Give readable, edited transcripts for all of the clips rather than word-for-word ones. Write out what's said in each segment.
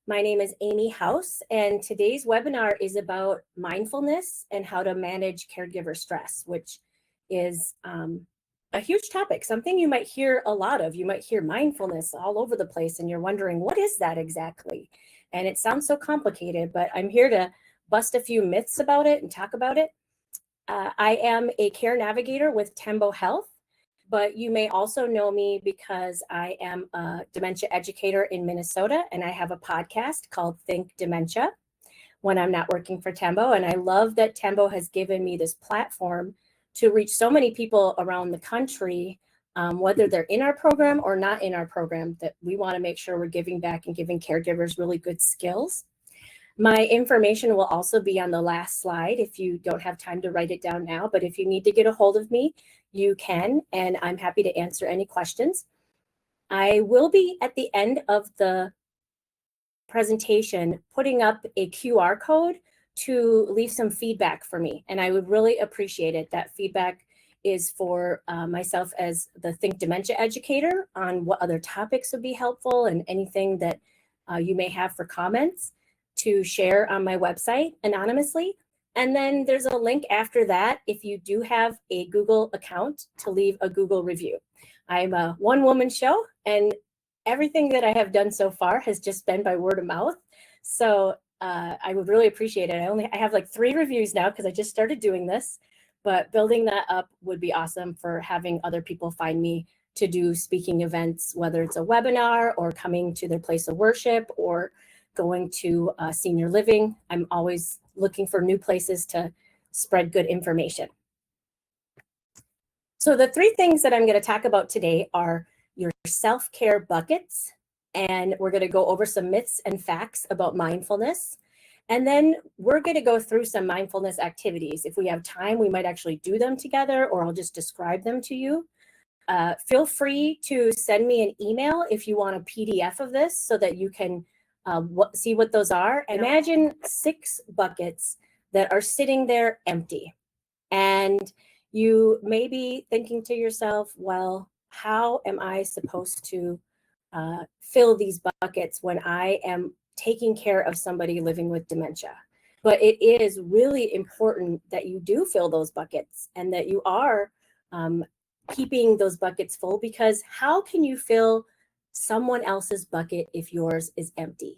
My name is Amy House, and today's webinar is about mindfulness and how to manage caregiver stress, which is a huge topic, something you might hear a lot of. You might hear mindfulness all over the place, and you're wondering, what is that exactly? And it sounds so complicated, but I'm here to bust a few myths about it and talk about it. I am a care navigator with Tembo Health, but you may also know me because I am a dementia educator in Minnesota, and I have a podcast called Think Dementia when I'm not working for Tembo. And I love that Tembo has given me this platform to reach so many people around the country, whether they're in our program or not in our program, that we want to make sure we're giving back and giving caregivers really good skills. My information will also be on the last slide if you don't have time to write it down now, but if you need to get a hold of me, you can, and I'm happy to answer any questions. I will be at the end of the presentation putting up a QR code to leave some feedback for me, and I would really appreciate it. That feedback is for myself as the Think Dementia educator on what other topics would be helpful and anything that you may have for comments to share on my website anonymously. And then there's a link after that if you do have a Google account to leave a Google review. I'm a one-woman show, and everything that I have done so far has just been by word of mouth. So I would really appreciate it. I have like 3 reviews now because I just started doing this, but building that up would be awesome for having other people find me to do speaking events, whether it's a webinar or coming to their place of worship or going to senior living. I'm always looking for new places to spread good information. So the 3 things that I'm going to talk about today are your self-care buckets, and we're going to go over some myths and facts about mindfulness. And then we're going to go through some mindfulness activities. If we have time, we might actually do them together, or I'll just describe them to you. Feel free to send me an email if you want a PDF of this so that you can see what those are. Imagine 6 buckets that are sitting there empty. And you may be thinking to yourself, well, how am I supposed to fill these buckets when I am taking care of somebody living with dementia? But it is really important that you do fill those buckets and that you are keeping those buckets full, because how can you fill someone else's bucket if yours is empty?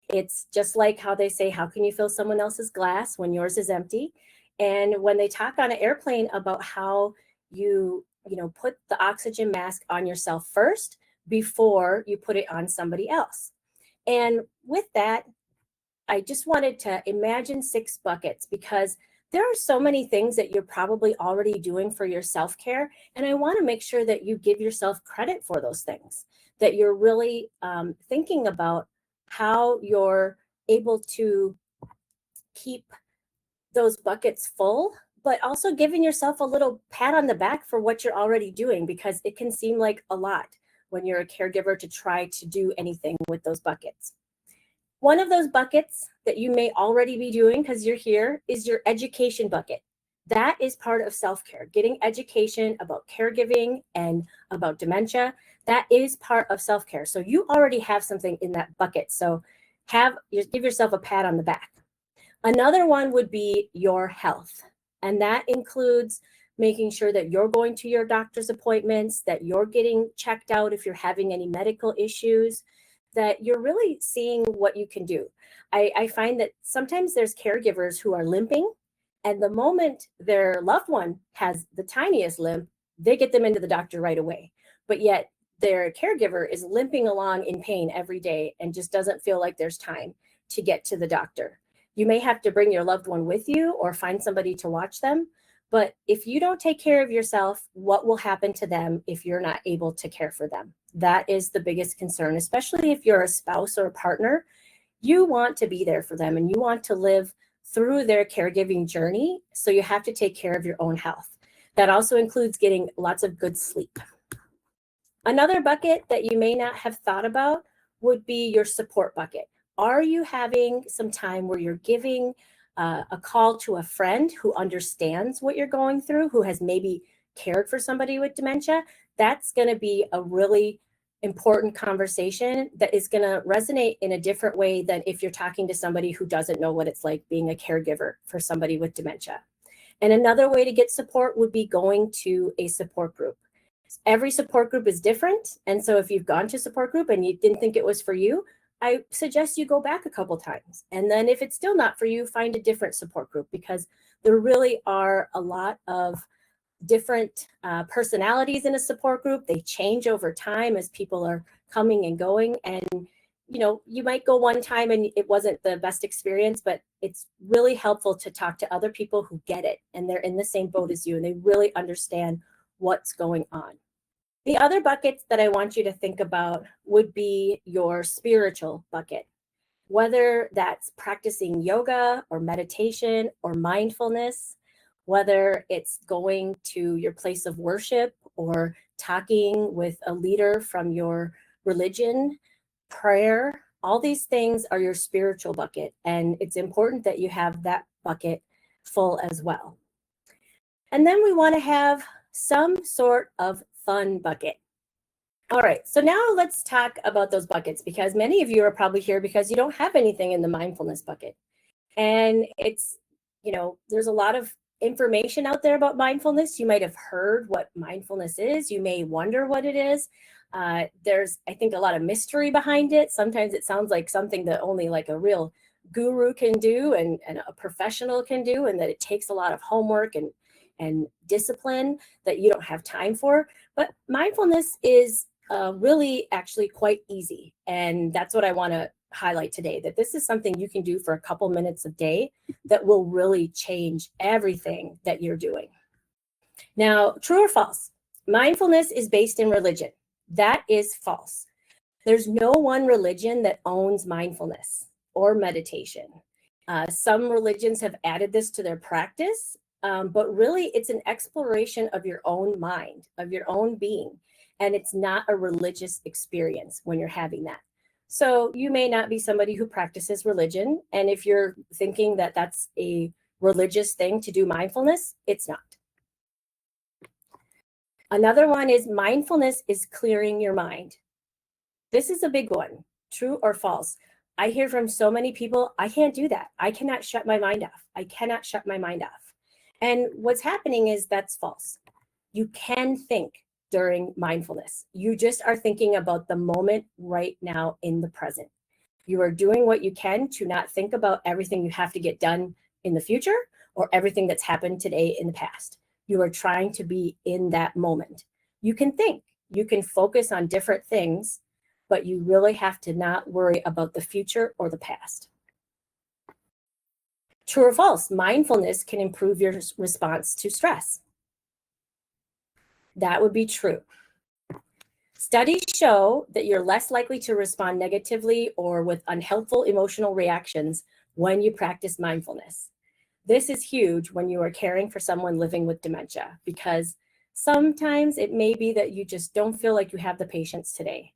It's just like how they say, how can you fill someone else's glass when yours is empty? And when they talk on an airplane about how you put the oxygen mask on yourself first before you put it on somebody else. And with that, I just wanted to imagine 6 buckets, because there are so many things that you're probably already doing for your self-care. And I want to make sure that you give yourself credit for those things, that you're really thinking about how you're able to keep those buckets full, but also giving yourself a little pat on the back for what you're already doing, because it can seem like a lot when you're a caregiver to try to do anything with those buckets. One of those buckets that you may already be doing because you're here is your education bucket. That is part of self-care. Getting education about caregiving and about dementia, that is part of self-care. So you already have something in that bucket. So give yourself a pat on the back. Another one would be your health. And that includes making sure that you're going to your doctor's appointments, that you're getting checked out if you're having any medical issues, that you're really seeing what you can do. I find that sometimes there's caregivers who are limping, and the moment their loved one has the tiniest limp, they get them into the doctor right away. But yet their caregiver is limping along in pain every day and just doesn't feel like there's time to get to the doctor. You may have to bring your loved one with you or find somebody to watch them. But if you don't take care of yourself, what will happen to them if you're not able to care for them? That is the biggest concern, especially if you're a spouse or a partner. You want to be there for them and you want to live through their caregiving journey. So you have to take care of your own health. That also includes getting lots of good sleep. Another bucket that you may not have thought about would be your support bucket. Are you having some time where you're giving a call to a friend who understands what you're going through, who has maybe cared for somebody with dementia? That's going to be a really important conversation that is going to resonate in a different way than if you're talking to somebody who doesn't know what it's like being a caregiver for somebody with dementia. And another way to get support would be going to a support group. Every support group is different. And so if you've gone to support group and you didn't think it was for you, I suggest you go back a couple times. And then if it's still not for you, find a different support group, because there really are a lot of different personalities in a support group. They change over time as people are coming and going. And, you know, you might go one time and it wasn't the best experience, but it's really helpful to talk to other people who get it and they're in the same boat as you and they really understand what's going on. The other buckets that I want you to think about would be your spiritual bucket, whether that's practicing yoga or meditation or mindfulness, whether it's going to your place of worship or talking with a leader from your religion, prayer. All these things are your spiritual bucket, and it's important that you have that bucket full as well. And then we want to have some sort of fun bucket. All right, so now let's talk about those buckets, because many of you are probably here because you don't have anything in the mindfulness bucket. And it's, you know, there's a lot of information out there about mindfulness. You might have heard what mindfulness is. You may wonder what it is. There's, I think, a lot of mystery behind it. Sometimes it sounds like something that only like a real guru can do and a professional can do, and that it takes a lot of homework and discipline that you don't have time for. But mindfulness is really actually quite easy. And that's what I want to highlight today, that this is something you can do for a couple minutes a day that will really change everything that you're doing. Now, true or false? Mindfulness is based in religion. That is false. There's no one religion that owns mindfulness or meditation. Some religions have added this to their practice, but really it's an exploration of your own mind, of your own being. And it's not a religious experience when you're having that. So you may not be somebody who practices religion. And if you're thinking that that's a religious thing to do mindfulness, it's not. Another one is mindfulness is clearing your mind. This is a big one. True or false? I hear from so many people, I can't do that. I cannot shut my mind off. I cannot shut my mind off. And what's happening is that's false. You can think during mindfulness. You just are thinking about the moment right now in the present. You are doing what you can to not think about everything you have to get done in the future or everything that's happened today in the past. You are trying to be in that moment. You can think, you can focus on different things, but you really have to not worry about the future or the past. True or false? Mindfulness can improve your response to stress. That would be true. Studies show that you're less likely to respond negatively or with unhelpful emotional reactions when you practice mindfulness. This is huge when you are caring for someone living with dementia, because sometimes it may be that you just don't feel like you have the patience today.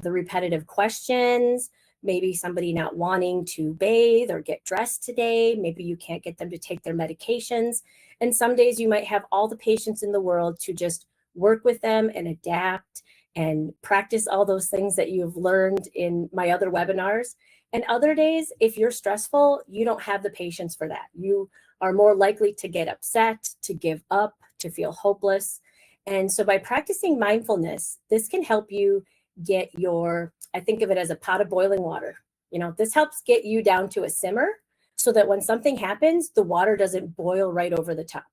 The repetitive questions, maybe somebody not wanting to bathe or get dressed today, maybe you can't get them to take their medications. And some days you might have all the patience in the world to just work with them and adapt and practice all those things that you've learned in my other webinars. And other days, if you're stressful, you don't have the patience for that. You are more likely to get upset, to give up, to feel hopeless. And so by practicing mindfulness, this can help you get your, I think of it as a pot of boiling water. You know, this helps get you down to a simmer so that when something happens, the water doesn't boil right over the top.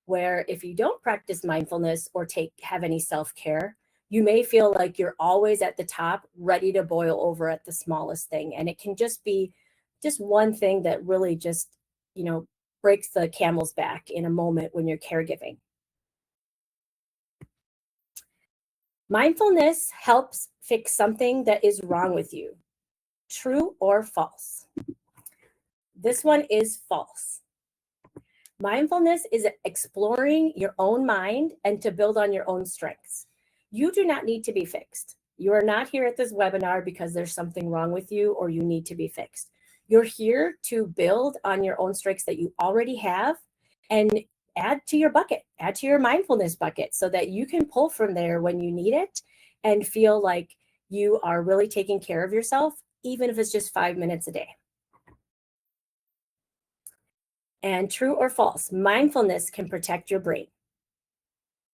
Where if you don't practice mindfulness or have any self-care, you may feel like you're always at the top, ready to boil over at the smallest thing. And it can just be just one thing that really just, you know, breaks the camel's back in a moment when you're caregiving. Mindfulness helps fix something that is wrong with you. True or false? This one is false. Mindfulness is exploring your own mind and to build on your own strengths. You do not need to be fixed. You are not here at this webinar because there's something wrong with you or you need to be fixed. You're here to build on your own strengths that you already have and add to your bucket, add to your mindfulness bucket so that you can pull from there when you need it and feel like you are really taking care of yourself, even if it's just 5 minutes a day. And true or false, mindfulness can protect your brain.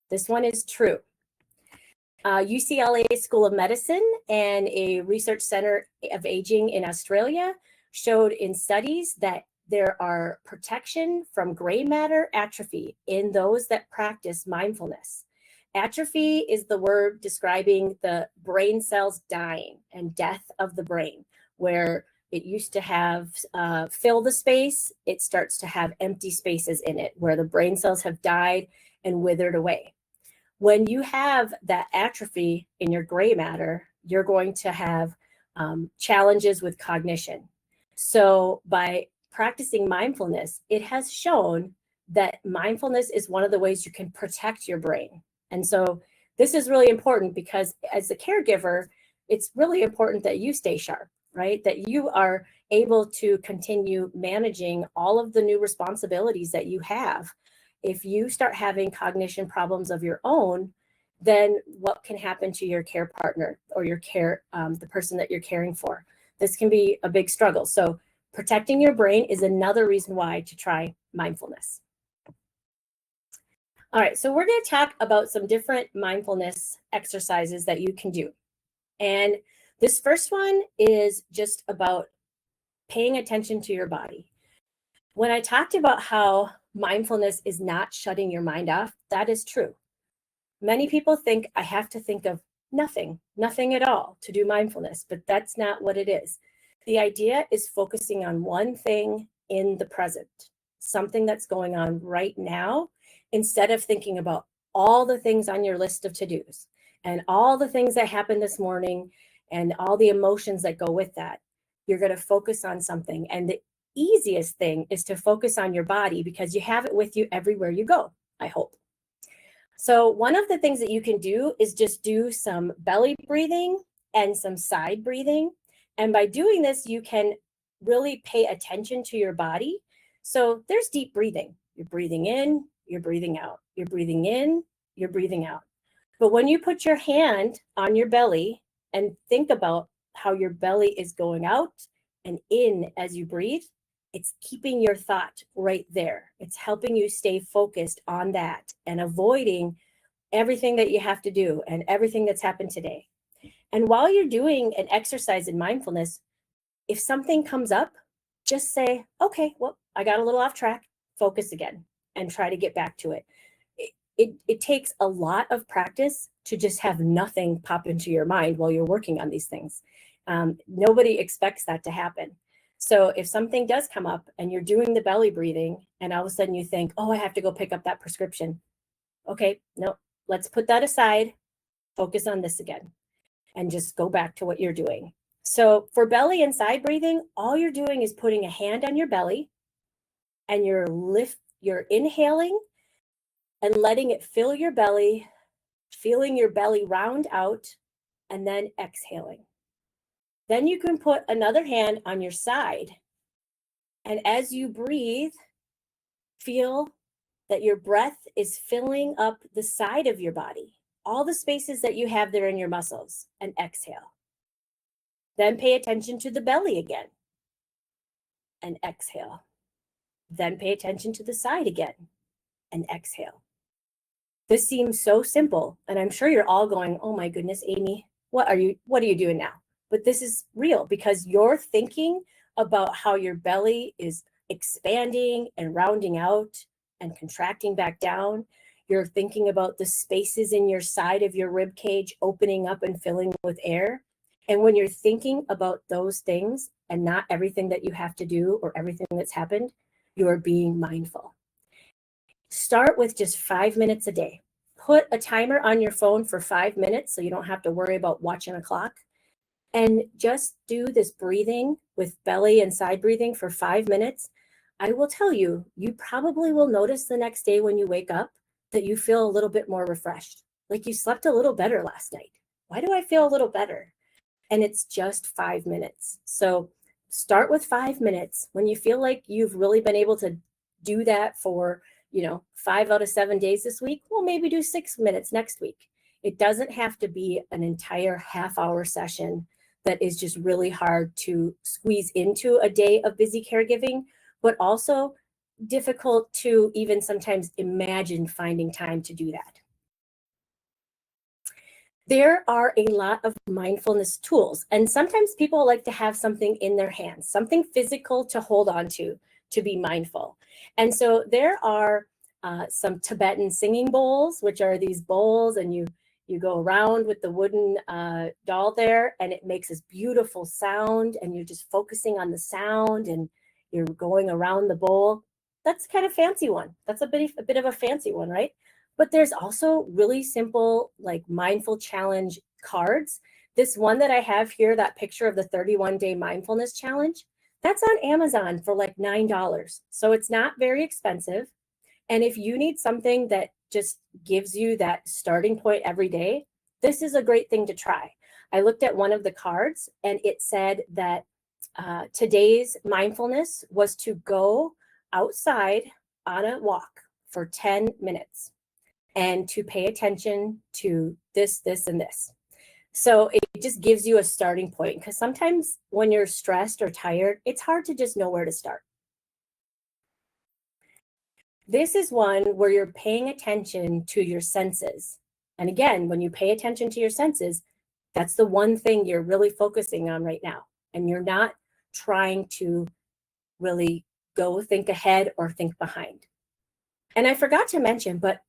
This one is true. UCLA School of Medicine and a research center of aging in Australia showed in studies that there are protection from gray matter atrophy in those that practice mindfulness. Atrophy is the word describing the brain cells dying and death of the brain, where it used to have fill the space, it starts to have empty spaces in it, where the brain cells have died and withered away. When you have that atrophy in your gray matter, you're going to have challenges with cognition. So by practicing mindfulness, it has shown that mindfulness is one of the ways you can protect your brain. And so this is really important because as a caregiver, it's really important that you stay sharp, right? That you are able to continue managing all of the new responsibilities that you have. If you start having cognition problems of your own, then what can happen to your care partner or your the person that you're caring for? This can be a big struggle. So protecting your brain is another reason why to try mindfulness. All right, so we're going to talk about some different mindfulness exercises that you can do. And this first one is just about paying attention to your body. When I talked about how mindfulness is not shutting your mind off, that is true. Many people think I have to think of nothing at all to do mindfulness, but that's not what it is. The idea is focusing on one thing in the present, something that's going on right now, instead of thinking about all the things on your list of to-dos and all the things that happened this morning and all the emotions that go with that. You're going to focus on something. And the easiest thing is to focus on your body because you have it with you everywhere you go, I hope. So one of the things that you can do is just do some belly breathing and some side breathing. And by doing this, you can really pay attention to your body. So there's deep breathing. You're breathing in, you're breathing out. You're breathing in, you're breathing out. But when you put your hand on your belly and think about how your belly is going out and in as you breathe, it's keeping your thought right there. It's helping you stay focused on that and avoiding everything that you have to do and everything that's happened today. And while you're doing an exercise in mindfulness, if something comes up, just say, okay, well, I got a little off track, focus again and try to get back to it. It takes a lot of practice to just have nothing pop into your mind while you're working on these things. Nobody expects that to happen. So if something does come up and you're doing the belly breathing and all of a sudden you think, oh, I have to go pick up that prescription. Okay, no, let's put that aside, focus on this again, and just go back to what you're doing. So for belly and side breathing, all you're doing is putting a hand on your belly and you're inhaling and letting it fill your belly, feeling your belly round out, and then exhaling. Then you can put another hand on your side. And as you breathe, feel that your breath is filling up the side of your body, all the spaces that you have there in your muscles, and exhale. Then pay attention to the belly again and exhale. Then pay attention to the side again and exhale. This seems so simple, and I'm sure you're all going, oh my goodness, Amy, what are you doing now? But this is real because you're thinking about how your belly is expanding and rounding out and contracting back down. You're thinking about the spaces in your side of your rib cage opening up and filling with air. And when you're thinking about those things and not everything that you have to do or everything that's happened, you are being mindful. Start with just 5 minutes a day. Put a timer on your phone for 5 minutes so you don't have to worry about watching a clock. And just do this breathing with belly and side breathing for 5 minutes. I will tell you, you probably will notice the next day when you wake up that you feel a little bit more refreshed. Like you slept a little better last night. Why do I feel a little better? And it's just 5 minutes. So start with 5 minutes. When you feel like you've really been able to do that for 5 out of 7 days this week, well, maybe do 6 minutes next week. It doesn't have to be an entire half-hour session that is just really hard to squeeze into a day of busy caregiving, but also difficult to even sometimes imagine finding time to do that. There are a lot of mindfulness tools, and sometimes people like to have something in their hands, something physical to hold on to be mindful. And so there are some Tibetan singing bowls, which are these bowls, and you go around with the wooden doll there, and it makes this beautiful sound, and you're just focusing on the sound, and you're going around the bowl. That's kind of fancy one. That's a bit of a fancy one, right? But there's also really simple, like mindful challenge cards. This one that I have here, that picture of the 31-day mindfulness challenge, that's on Amazon for like $9. So it's not very expensive. And if you need something that just gives you that starting point every day, this is a great thing to try. I looked at one of the cards and it said that today's mindfulness was to go outside on a walk for 10 minutes and to pay attention to this, this, and this. So it just gives you a starting point, because sometimes when you're stressed or tired, it's hard to just know where to start. This is one where you're paying attention to your senses. And again, when you pay attention to your senses, that's the one thing you're really focusing on right now. And you're not trying to really go think ahead or think behind. And I forgot to mention, but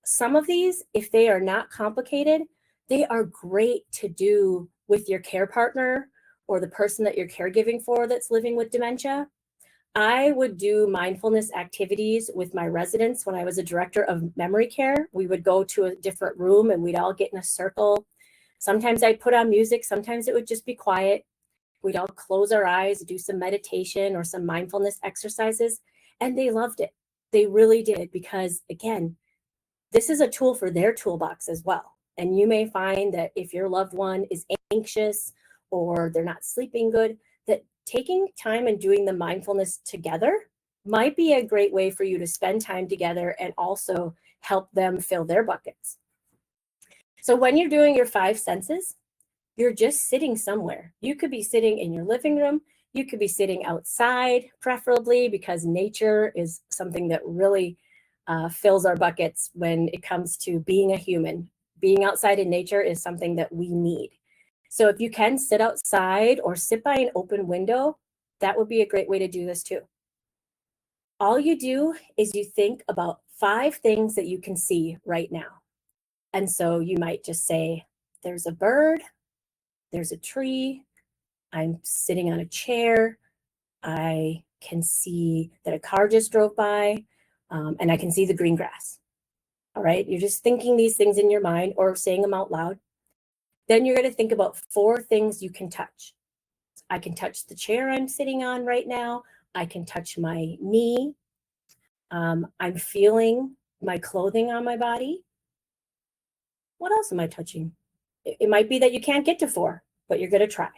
some of these, if they are not complicated, they are great to do with your care partner or the person that you're caregiving for that's living with dementia. I would do mindfulness activities with my residents when I was a director of memory care. We would go to a different room and we'd all get in a circle. Sometimes I'd put on music, sometimes it would just be quiet. We'd all close our eyes, do some meditation or some mindfulness exercises, and they loved it. They really did, because again, this is a tool for their toolbox as well. And you may find that if your loved one is anxious or they're not sleeping good, that taking time and doing the mindfulness together might be a great way for you to spend time together and also help them fill their buckets. So when you're doing your 5 senses, you're just sitting somewhere. You could be sitting in your living room. You could be sitting outside, preferably, because nature is something that really fills our buckets when it comes to being a human. Being outside in nature is something that we need. So if you can sit outside or sit by an open window, that would be a great way to do this too. All you do is you think about 5 things that you can see right now. And so you might just say, there's a bird, there's a tree, I'm sitting on a chair, I can see that a car just drove by, and I can see the green grass. All right, you're just thinking these things in your mind or saying them out loud. Then you're going to think about 4 things you can touch. I can touch the chair I'm sitting on right now. I can touch my knee. I'm feeling my clothing on my body. What else am I touching? It might be that you can't get to 4, but you're going to try.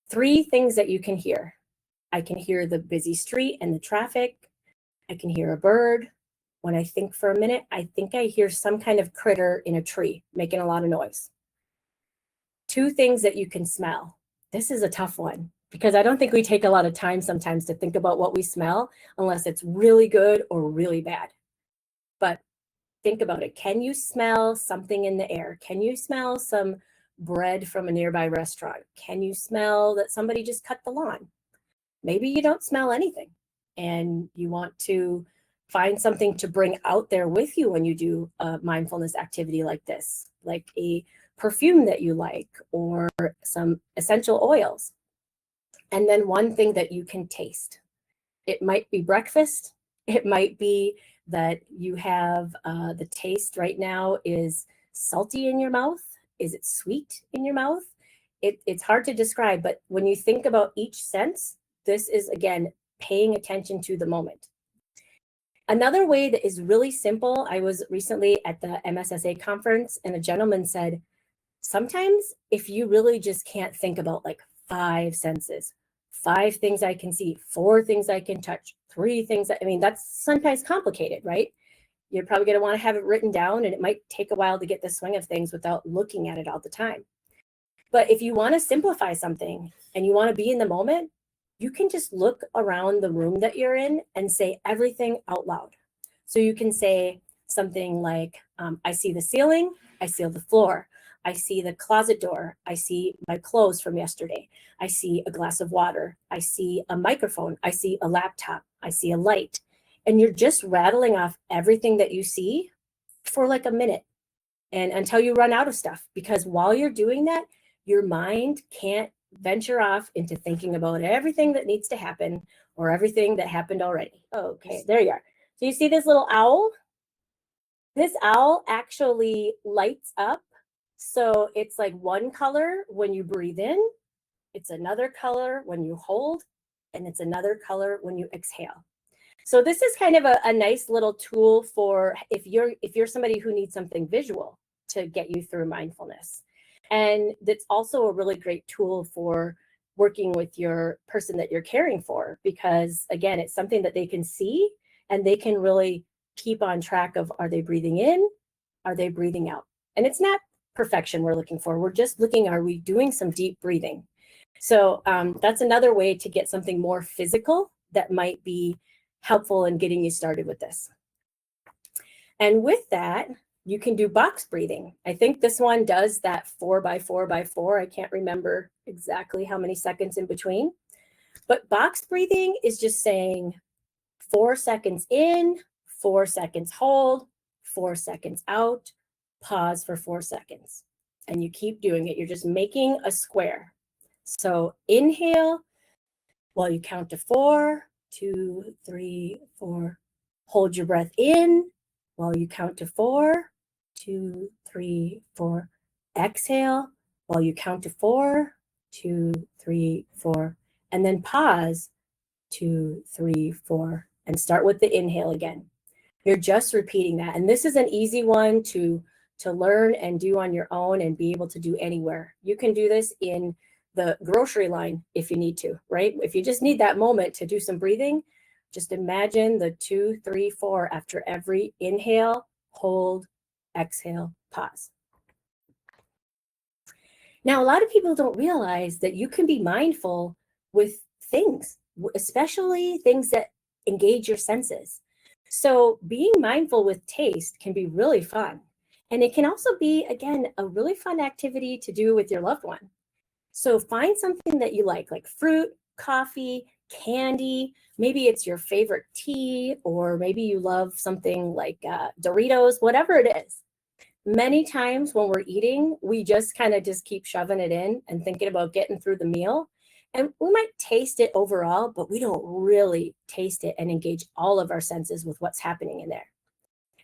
3 things that you can hear. I can hear the busy street and the traffic. I can hear a bird. When I think for a minute, I think I hear some kind of critter in a tree making a lot of noise. 2 things that you can smell. This is a tough one, because I don't think we take a lot of time sometimes to think about what we smell unless it's really good or really bad. But think about it. Can you smell something in the air? Can you smell some bread from a nearby restaurant? Can you smell that somebody just cut the lawn? Maybe you don't smell anything and you want to find something to bring out there with you when you do a mindfulness activity like this, like a perfume that you like or some essential oils. And then 1 thing that you can taste. It might be breakfast. It might be that you have the taste right now is salty in your mouth. Is it sweet in your mouth? It's hard to describe, but when you think about each sense, this is, again, paying attention to the moment. Another way that is really simple, I was recently at the MSSA conference and a gentleman said, sometimes if you really just can't think about like 5 senses, 5 things I can see, 4 things I can touch, 3 things, I mean, that's sometimes complicated, right? You're probably going to want to have it written down, and it might take a while to get the swing of things without looking at it all the time. But if you want to simplify something and you want to be in the moment, you can just look around the room that you're in and say everything out loud. So you can say something like, I see the ceiling, I see the floor, I see the closet door, I see my clothes from yesterday, I see a glass of water, I see a microphone, I see a laptop, I see a light. And you're just rattling off everything that you see for like a minute, and until you run out of stuff. Because while you're doing that, your mind can't venture off into thinking about everything that needs to happen or everything that happened already. Okay, there you are. So you see this little owl? This owl actually lights up. So it's like one color when you breathe in, it's another color when you hold, and it's another color when you exhale. So this is kind of a nice little tool for if you're somebody who needs something visual to get you through mindfulness. And that's also a really great tool for working with your person that you're caring for, because again, it's something that they can see and they can really keep on track of, are they breathing in? Are they breathing out? And it's not perfection we're looking for. We're just looking, are we doing some deep breathing? So that's another way to get something more physical that might be helpful in getting you started with this. And with that, you can do box breathing. I think this one does that 4x4x4. I can't remember exactly how many seconds in between. But box breathing is just saying 4 seconds in, 4 seconds hold, 4 seconds out, pause for 4 seconds. And you keep doing it. You're just making a square. So inhale while you count to 4, 2, 3, 4. Hold your breath in while you count to 4, 2, 3, 4. Exhale while you count to 4, 2, 3, 4. And then pause, 2, 3, 4. And start with the inhale again. You're just repeating that. And this is an easy one to learn and do on your own and be able to do anywhere. You can do this in the grocery line if you need to, right? If you just need that moment to do some breathing, just imagine the 2, 3, 4 after every inhale, hold, exhale, pause. Now, a lot of people don't realize that you can be mindful with things, especially things that engage your senses. So being mindful with taste can be really fun. And it can also be, again, a really fun activity to do with your loved one. So find something that you like fruit, coffee, candy. Maybe it's your favorite tea, or maybe you love something like Doritos, whatever it is. Many times when we're eating, we just kind of just keep shoving it in and thinking about getting through the meal. And we might taste it overall, but we don't really taste it and engage all of our senses with what's happening in there.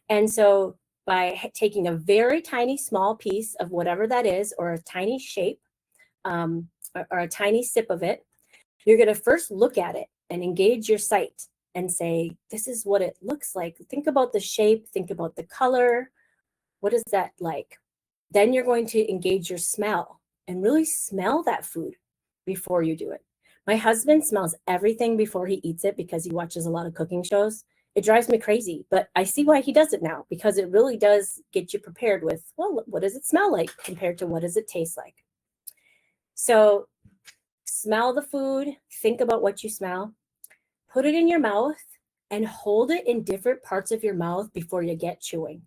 And so by taking a very tiny small piece of whatever that is, or a tiny shape, or a tiny sip of it, you're going to first look at it and engage your sight and say, this is what it looks like. Think about the shape, think about the color. What is that like? Then you're going to engage your smell and really smell that food before you do it. My husband smells everything before he eats it because he watches a lot of cooking shows. It drives me crazy, but I see why he does it now, because it really does get you prepared with, well, what does it smell like compared to what does it taste like? So smell the food, think about what you smell, put it in your mouth, and hold it in different parts of your mouth before you get chewing.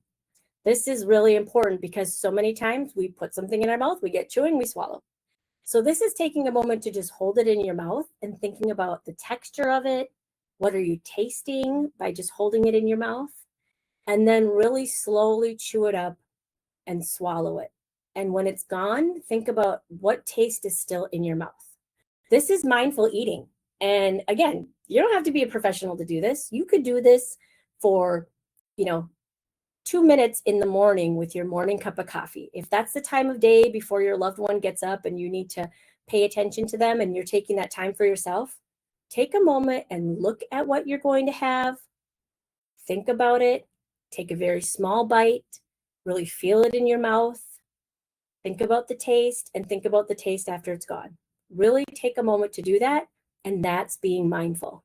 This is really important because so many times we put something in our mouth, we get chewing, we swallow. So this is taking a moment to just hold it in your mouth and thinking about the texture of it. What are you tasting by just holding it in your mouth? And then really slowly chew it up and swallow it. And when it's gone, think about what taste is still in your mouth. This is mindful eating. And again, you don't have to be a professional to do this. You could do this for, 2 minutes in the morning with your morning cup of coffee. If that's the time of day before your loved one gets up and you need to pay attention to them and you're taking that time for yourself, take a moment and look at what you're going to have. Think about it. Take a very small bite. Really feel it in your mouth. Think about the taste and think about the taste after it's gone. Really take a moment to do that, and that's being mindful.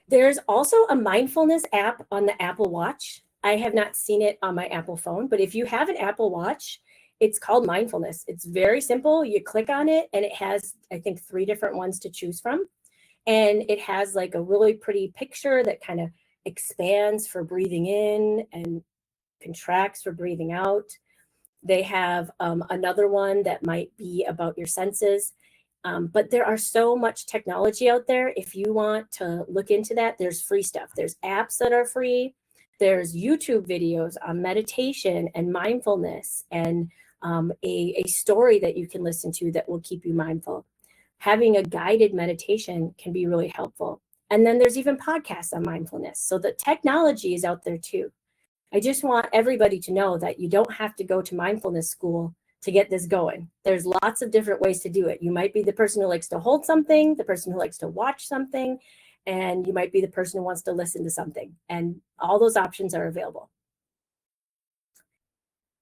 There's also a mindfulness app on the Apple Watch. I have not seen it on my Apple phone, but if you have an Apple Watch, it's called Mindfulness. It's very simple. You click on it and it has, I think, 3 different ones to choose from. And it has like a really pretty picture that kind of expands for breathing in and contracts for breathing out. They have another one that might be about your senses. But there are so much technology out there. If you want to look into that, there's free stuff. There's apps that are free. There's YouTube videos on meditation and mindfulness, and a story that you can listen to that will keep you mindful. Having a guided meditation can be really helpful. And then there's even podcasts on mindfulness. So the technology is out there too. I just want everybody to know that you don't have to go to mindfulness school to get this going. There's lots of different ways to do it. You might be the person who likes to hold something, the person who likes to watch something, and you might be the person who wants to listen to something. And all those options are available.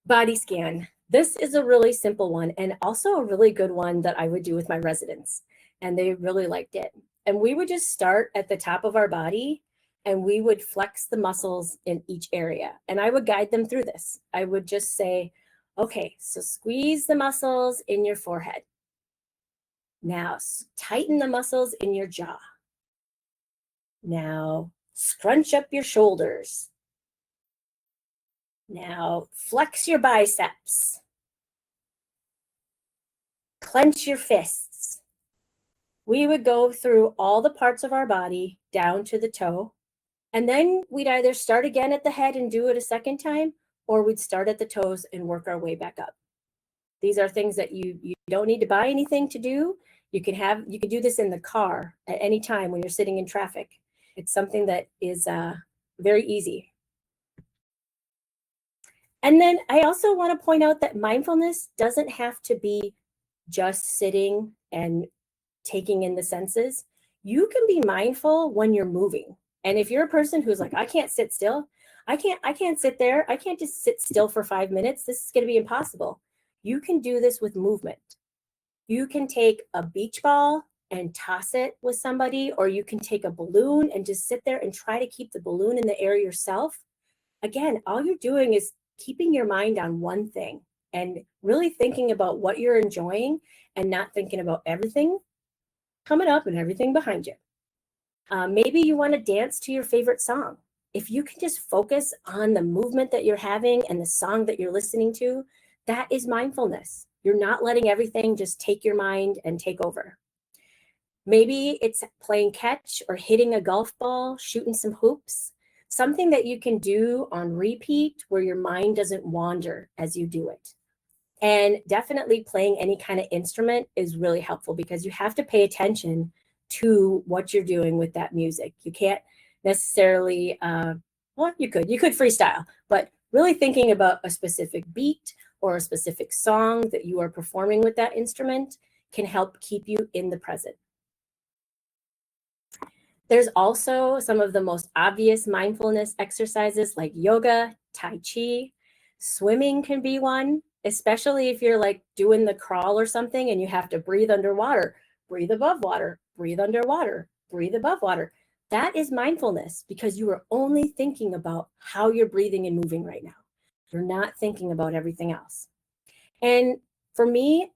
Body scan. This is a really simple one and also a really good one that I would do with my residents. And they really liked it. And we would just start at the top of our body and we would flex the muscles in each area. And I would guide them through this. I would just say, okay, so squeeze the muscles in your forehead. Now tighten the muscles in your jaw. Now scrunch up your shoulders. Now flex your biceps. Clench your fists. We would go through all the parts of our body down to the toe. And then we'd either start again at the head and do it a second time, or we'd start at the toes and work our way back up. These are things that you don't need to buy anything to do. You can do this in the car at any time when you're sitting in traffic. It's something that is very easy. And then I also want to point out that mindfulness doesn't have to be just sitting and taking in the senses. You can be mindful when you're moving. And if you're a person who's like, I can't sit still, I can't sit there, I can't just sit still for 5 minutes, this is going to be impossible. You can do this with movement. You can take a beach ball and toss it with somebody, or you can take a balloon and just sit there and try to keep the balloon in the air yourself. Again, all you're doing is keeping your mind on one thing and really thinking about what you're enjoying and not thinking about everything coming up and everything behind you. Maybe you want to dance to your favorite song. If you can just focus on the movement that you're having and the song that you're listening to, that is mindfulness. You're not letting everything just take your mind and take over. Maybe it's playing catch or hitting a golf ball, shooting some hoops, something that you can do on repeat where your mind doesn't wander as you do it. And definitely playing any kind of instrument is really helpful because you have to pay attention to what you're doing with that music. You can't necessarily, well, you could freestyle, but really thinking about a specific beat or a specific song that you are performing with that instrument can help keep you in the present. There's also some of the most obvious mindfulness exercises like yoga, tai chi, swimming can be one, especially if you're like doing the crawl or something and you have to breathe underwater, breathe above water, breathe underwater, breathe above water. That is mindfulness because you are only thinking about how you're breathing and moving right now. You're not thinking about everything else. And for me,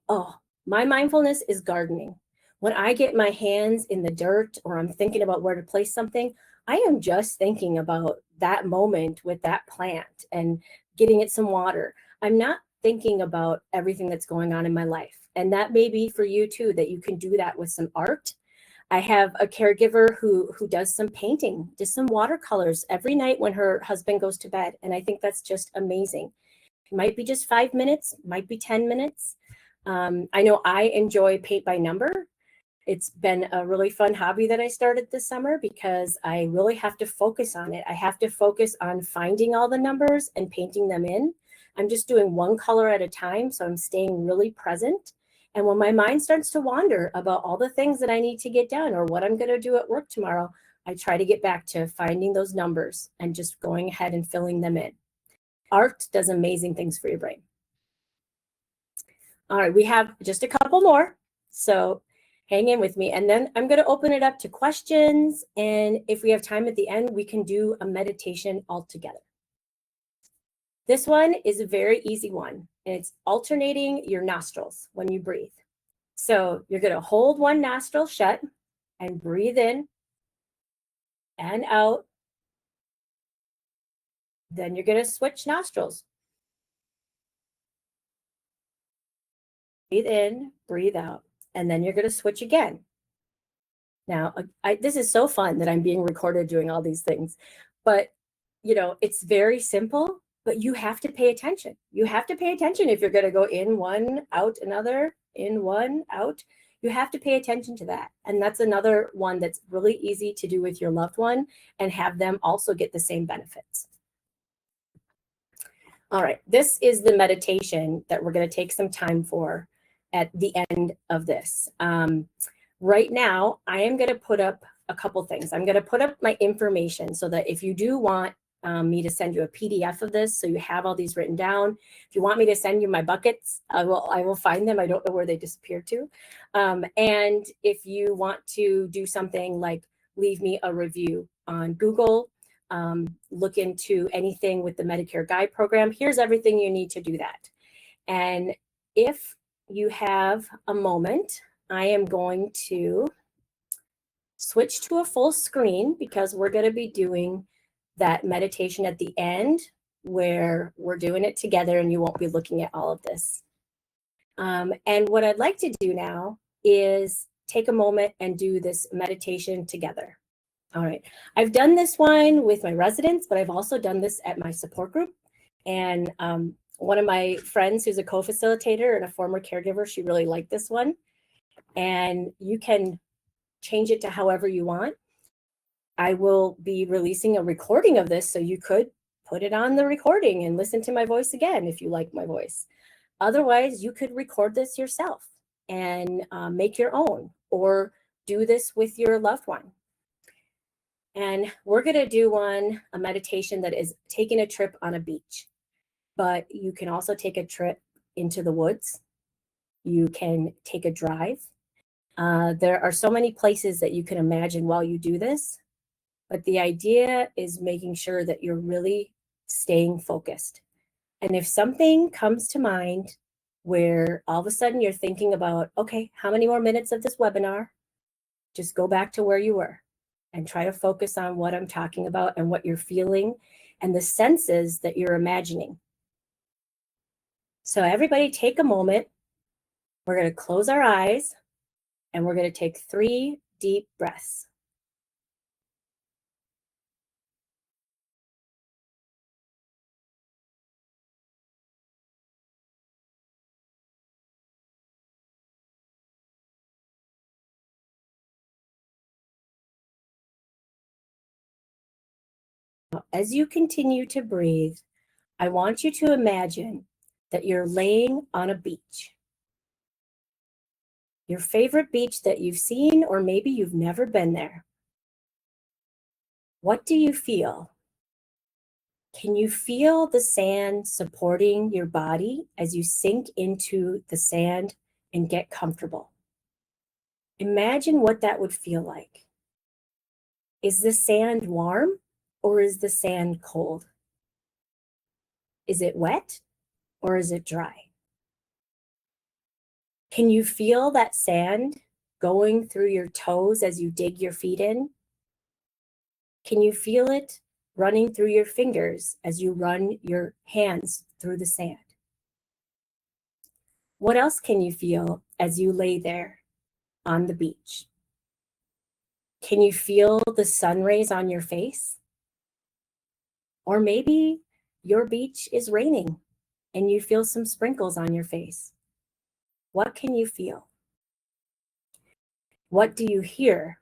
my mindfulness is gardening. When I get my hands in the dirt or I'm thinking about where to place something, I am just thinking about that moment with that plant and getting it some water. I'm not thinking about everything that's going on in my life. And that may be for you too, that you can do that with some art. I have a caregiver who does some painting, just some watercolors every night when her husband goes to bed. And I think that's just amazing. It might be just 5 minutes, might be 10 minutes. I know I enjoy paint by number. It's been a really fun hobby that I started this summer because I really have to focus on it. I have to focus on finding all the numbers and painting them in. I'm just doing one color at a time, so I'm staying really present. And when my mind starts to wander about all the things that I need to get done or what I'm going to do at work tomorrow, I try to get back to finding those numbers and just going ahead and filling them in. Art does amazing things for your brain. All right, we have just a couple more. So Hang in with me. And then I'm going to open it up to questions. And if we have time at the end, we can do a meditation all together. This one is a very easy one, and it's alternating your nostrils when you breathe. So you're going to hold one nostril shut and breathe in and out. Then you're going to switch nostrils. Breathe in, breathe out, and then you're going to switch again. Now, this is so fun that I'm being recorded doing all these things, but it's very simple, but you have to pay attention. You have to pay attention if you're going to go in one, out another, in one, out. You have to pay attention to that. And that's another one that's really easy to do with your loved one and have them also get the same benefits. All right, this is the meditation that we're going to take some time for at the end of this. Right now, I am going to put up a couple things. I'm going to put up my information so that if you do want me to send you a PDF of this, so you have all these written down. If you want me to send you my buckets, I will find them. I don't know where they disappeared to. And if you want to do something like leave me a review on Google, look into anything with the Medicare Guide program, here's everything you need to do that. And if you have a moment, I am going to switch to a full screen because we're going to be doing that meditation at the end where we're doing it together and you won't be looking at all of this. And what I'd like to do now is take a moment and do this meditation together. All right, I've done this one with my residents, but I've also done this at my support group. And one of my friends who's a co-facilitator and a former caregiver, she really liked this one. And you can change it to however you want. I will be releasing a recording of this, so you could put it on the recording and listen to my voice again if you like my voice. Otherwise, you could record this yourself and make your own, or do this with your loved one. And we're going to do a meditation that is taking a trip on a beach, but you can also take a trip into the woods. You can take a drive. There are so many places that you can imagine while you do this, but the idea is making sure that you're really staying focused. And if something comes to mind where all of a sudden you're thinking about, okay, how many more minutes of this webinar? Just go back to where you were and try to focus on what I'm talking about and what you're feeling and the senses that you're imagining. So everybody take a moment. We're going to close our eyes and we're going to take 3 deep breaths. As you continue to breathe, I want you to imagine that you're laying on a beach. Your favorite beach that you've seen, or maybe you've never been there. What do you feel? Can you feel the sand supporting your body as you sink into the sand and get comfortable? Imagine what that would feel like. Is the sand warm or is the sand cold? Is it wet or is it dry? Can you feel that sand going through your toes as you dig your feet in? Can you feel it running through your fingers as you run your hands through the sand? What else can you feel as you lay there on the beach? Can you feel the sun rays on your face? Or maybe your beach is raining and you feel some sprinkles on your face. What can you feel? What do you hear?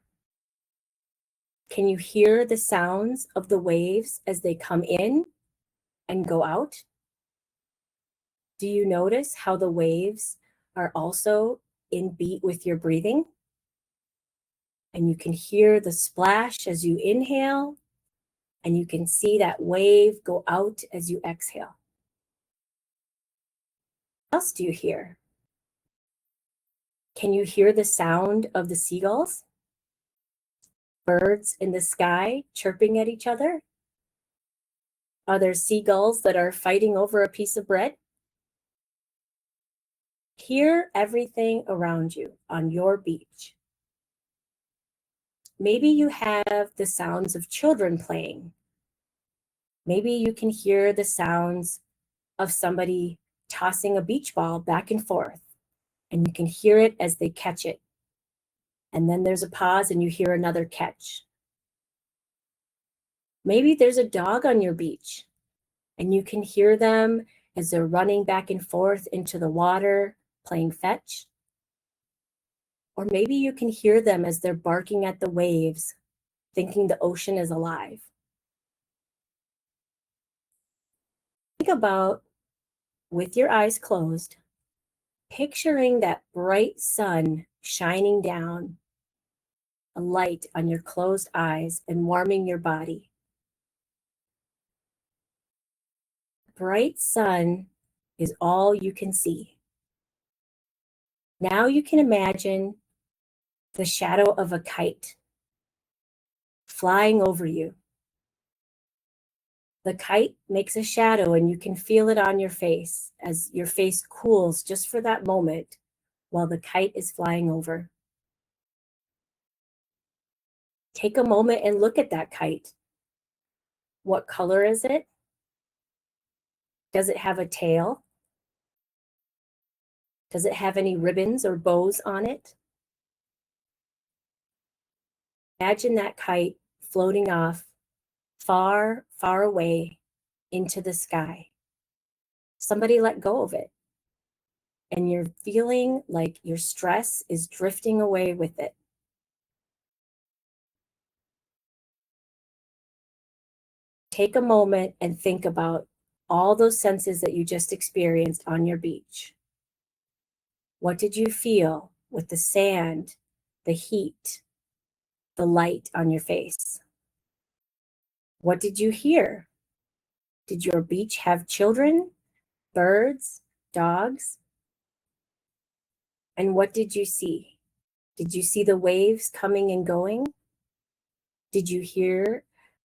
Can you hear the sounds of the waves as they come in and go out? Do you notice how the waves are also in beat with your breathing? And you can hear the splash as you inhale, and you can see that wave go out as you exhale. What else do you hear? Can you hear the sound of the seagulls? Birds in the sky chirping at each other? Are there seagulls that are fighting over a piece of bread? Hear everything around you on your beach. Maybe you have the sounds of children playing. Maybe you can hear the sounds of somebody tossing a beach ball back and forth, and you can hear it as they catch it. And then there's a pause and you hear another catch. Maybe there's a dog on your beach, and you can hear them as they're running back and forth into the water, playing fetch. Or maybe you can hear them as they're barking at the waves, thinking the ocean is alive. Think about, with your eyes closed, picturing that bright sun shining down, a light on your closed eyes and warming your body. Bright sun is all you can see. Now you can imagine the shadow of a kite flying over you. The kite makes a shadow and you can feel it on your face as your face cools just for that moment while the kite is flying over. Take a moment and look at that kite. What color is it? Does it have a tail? Does it have any ribbons or bows on it? Imagine that kite floating off far, far away into the sky. Somebody let go of it, and you're feeling like your stress is drifting away with it. Take a moment and think about all those senses that you just experienced on your beach. What did you feel with the sand, the heat, the light on your face? What did you hear? Did your beach have children, birds, dogs? And what did you see? Did you see the waves coming and going? Did you hear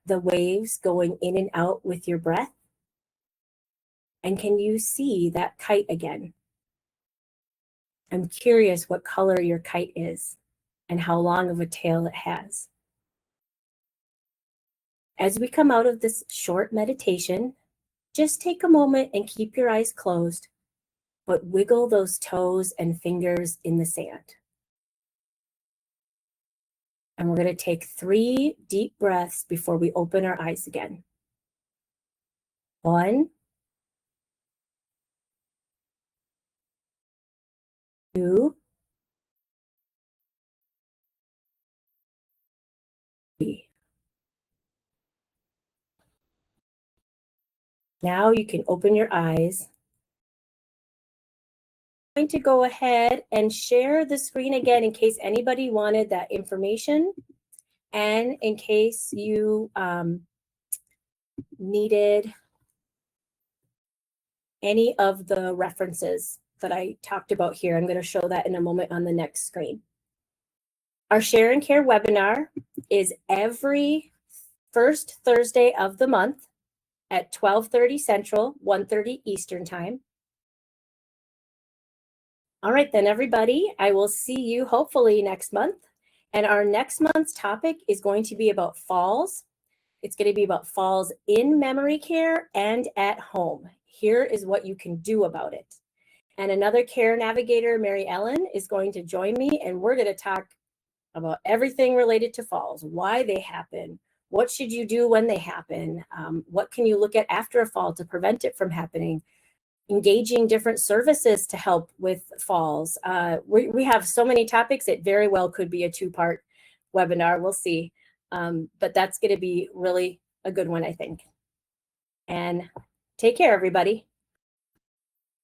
the waves going in and out with your breath? And can you see that kite again? I'm curious what color your kite is and how long of a tail it has. As we come out of this short meditation, just take a moment and keep your eyes closed, but wiggle those toes and fingers in the sand. And we're going to take 3 deep breaths before we open our eyes again. 1, 2, 3. Now you can open your eyes. I'm going to go ahead and share the screen again in case anybody wanted that information and in case you needed any of the references that I talked about here. I'm going to show that in a moment on the next screen. Our Share and Care webinar is every first Thursday of the month at 12:30 Central, 1:30 Eastern Time. All right, then, everybody, I will see you hopefully next month. And our next month's topic is going to be about falls. It's going to be about falls in memory care and at home. Here is what you can do about it. And another care navigator, Mary Ellen, is going to join me, and we're going to talk about everything related to falls, why they happen, what should you do when they happen, what can you look at after a fall to prevent it from happening, engaging different services to help with falls. We have so many topics, it very well could be a 2-part webinar, we'll see. But that's going to be really a good one, I think. And take care, everybody.